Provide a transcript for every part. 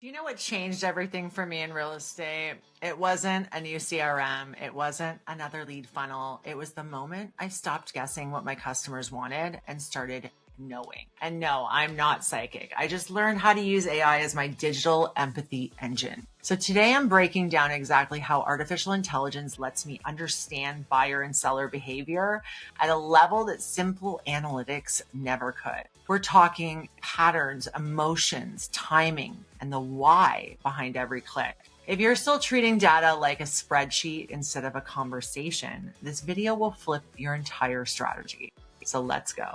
Do you know what changed everything for me in real estate? It wasn't a new CRM. It wasn't another lead funnel. It was the moment I stopped guessing what my customers wanted and started knowing. And no, I'm not psychic. I just learned how to use AI as my digital empathy engine. So today I'm breaking down exactly how artificial intelligence lets me understand buyer and seller behavior at a level that simple analytics never could. We're talking patterns, emotions, timing, and the why behind every click. If you're still treating data like a spreadsheet instead of a conversation, this video will flip your entire strategy. So let's go.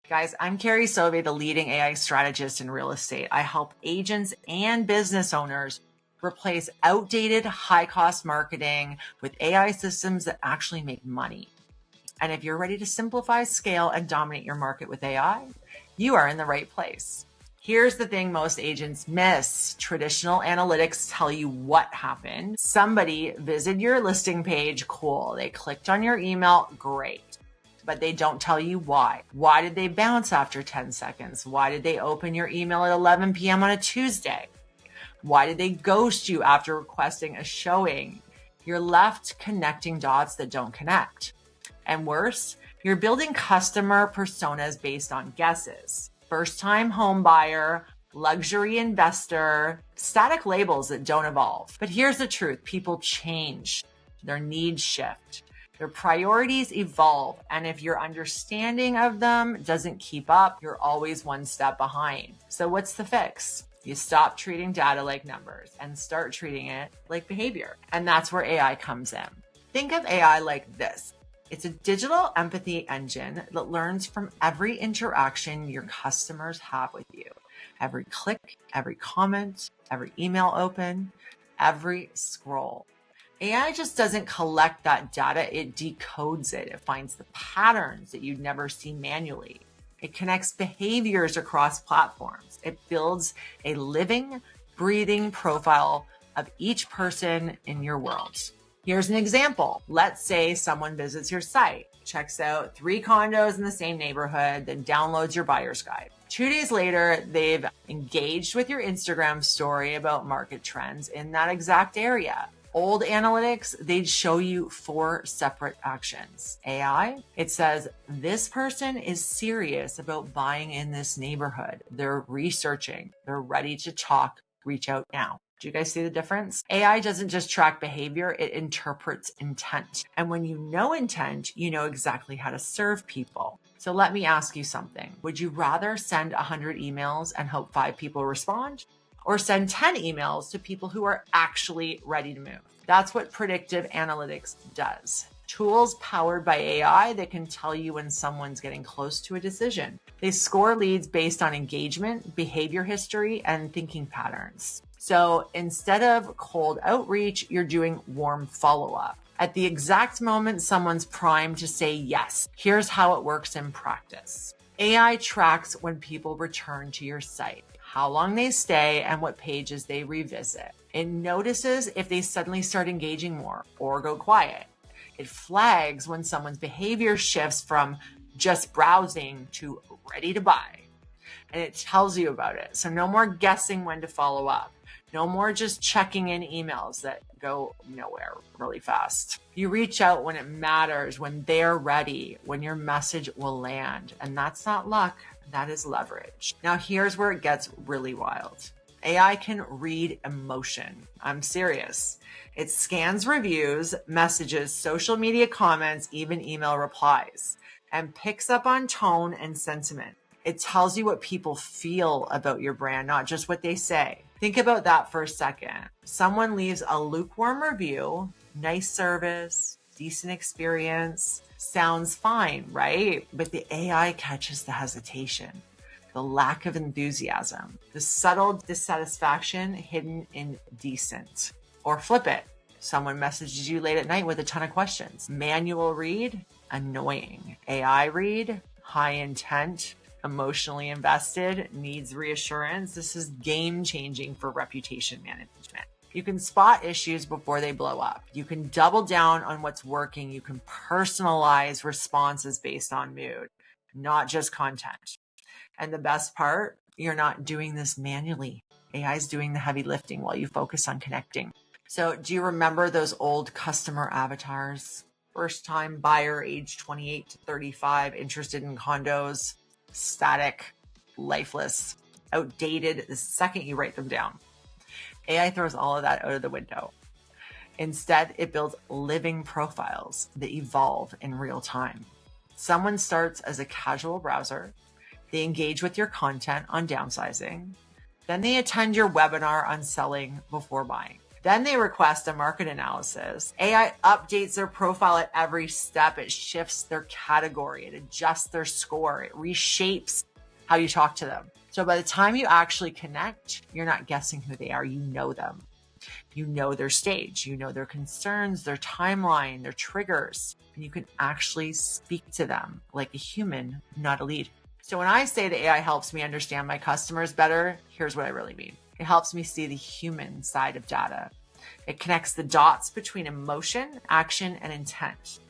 Guys, I'm Carrie Soave, the leading AI strategist in real estate. I help agents and business owners replace outdated, high-cost marketing with AI systems that actually make money. And if you're ready to simplify, scale, and dominate your market with AI, you are in the right place. Here's the thing most agents miss. Traditional analytics tell you what happened. Somebody visited your listing page, cool. They clicked on your email, great. But they don't tell you why. Why did they bounce after 10 seconds? Why did they open your email at 11 p.m. on a Tuesday? Why did they ghost you after requesting a showing? You're left connecting dots that don't connect. And worse, you're building customer personas based on guesses. First-time home buyer, luxury investor, static labels that don't evolve. But here's the truth. People change. Their needs shift. Their priorities evolve, and if your understanding of them doesn't keep up, you're always one step behind. So what's the fix? You stop treating data like numbers and start treating it like behavior. And that's where AI comes in. Think of AI like this. It's a digital empathy engine that learns from every interaction your customers have with you. Every click, every comment, every email open, every scroll. AI just doesn't collect that data, it decodes it. It finds the patterns that you'd never see manually. It connects behaviors across platforms. It builds a living, breathing profile of each person in your world. Here's an example. Let's say someone visits your site, checks out 3 condos in the same neighborhood, then downloads your buyer's guide. 2 days later, they've engaged with your Instagram story about market trends in that exact area. Old analytics, they'd show you 4 separate actions. AI, it says, this person is serious about buying in this neighborhood. They're researching. They're ready to talk. Reach out now. Do you guys see the difference? AI doesn't just track behavior, it interprets intent. And when you know intent, you know exactly how to serve people. So let me ask you something. Would you rather send 100 emails and hope 5 people respond? Or send 10 emails to people who are actually ready to move? That's what predictive analytics does. Tools powered by AI that can tell you when someone's getting close to a decision. They score leads based on engagement, behavior history, and thinking patterns. So instead of cold outreach, you're doing warm follow-up. At the exact moment someone's primed to say yes, here's how it works in practice. AI tracks when people return to your site, how long they stay, and what pages they revisit. It notices if they suddenly start engaging more or go quiet. It flags when someone's behavior shifts from just browsing to ready to buy. And it tells you about it. So no more guessing when to follow up. No more just checking in emails that go nowhere really fast. You reach out when it matters, when they're ready, when your message will land. And that's not luck, that is leverage. Now here's where it gets really wild. AI can read emotion. I'm serious. It scans reviews, messages, social media comments, even email replies, and picks up on tone and sentiment. It tells you what people feel about your brand, not just what they say. Think about that for a second. Someone leaves a lukewarm review, nice service, decent experience, sounds fine, right? But the AI catches the hesitation, the lack of enthusiasm, the subtle dissatisfaction hidden in decent. Or flip it. Someone messages you late at night with a ton of questions. Manual read, annoying. AI read, high intent, emotionally invested, needs reassurance. This is game changing for reputation management. You can spot issues before they blow up. You can double down on what's working. You can personalize responses based on mood, not just content. And the best part, you're not doing this manually. AI is doing the heavy lifting while you focus on connecting. So do you remember those old customer avatars? First time buyer, age 28 to 35, interested in condos, static, lifeless, outdated the second you write them down. AI throws all of that out of the window. Instead, it builds living profiles that evolve in real time. Someone starts as a casual browser. They engage with your content on downsizing. Then they attend your webinar on selling before buying. Then they request a market analysis. AI updates their profile at every step. It shifts their category. It adjusts their score. It reshapes how you talk to them. So by the time you actually connect, you're not guessing who they are. You know them. You know their stage. You know their concerns, their timeline, their triggers. And you can actually speak to them like a human, not a lead. So when I say that AI helps me understand my customers better, here's what I really mean. It helps me see the human side of data. It connects the dots between emotion, action, and intent.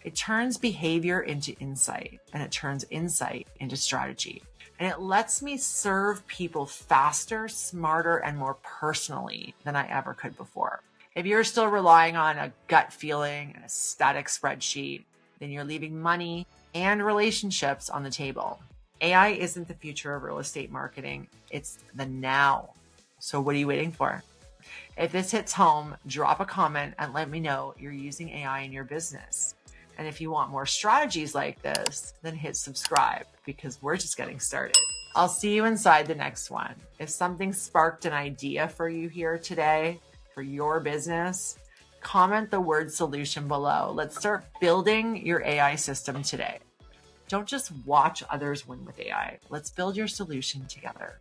It turns behavior into insight, and it turns insight into strategy. And it lets me serve people faster, smarter, and more personally than I ever could before. If you're still relying on a gut feeling and a static spreadsheet, then you're leaving money and relationships on the table. AI isn't the future of real estate marketing. It's the now. So what are you waiting for? If this hits home, drop a comment and let me know you're using AI in your business. And if you want more strategies like this, then hit subscribe because we're just getting started. I'll see you inside the next one. If something sparked an idea for you here today for your business, comment the word solution below. Let's start building your AI system today. Don't just watch others win with AI. Let's build your solution together.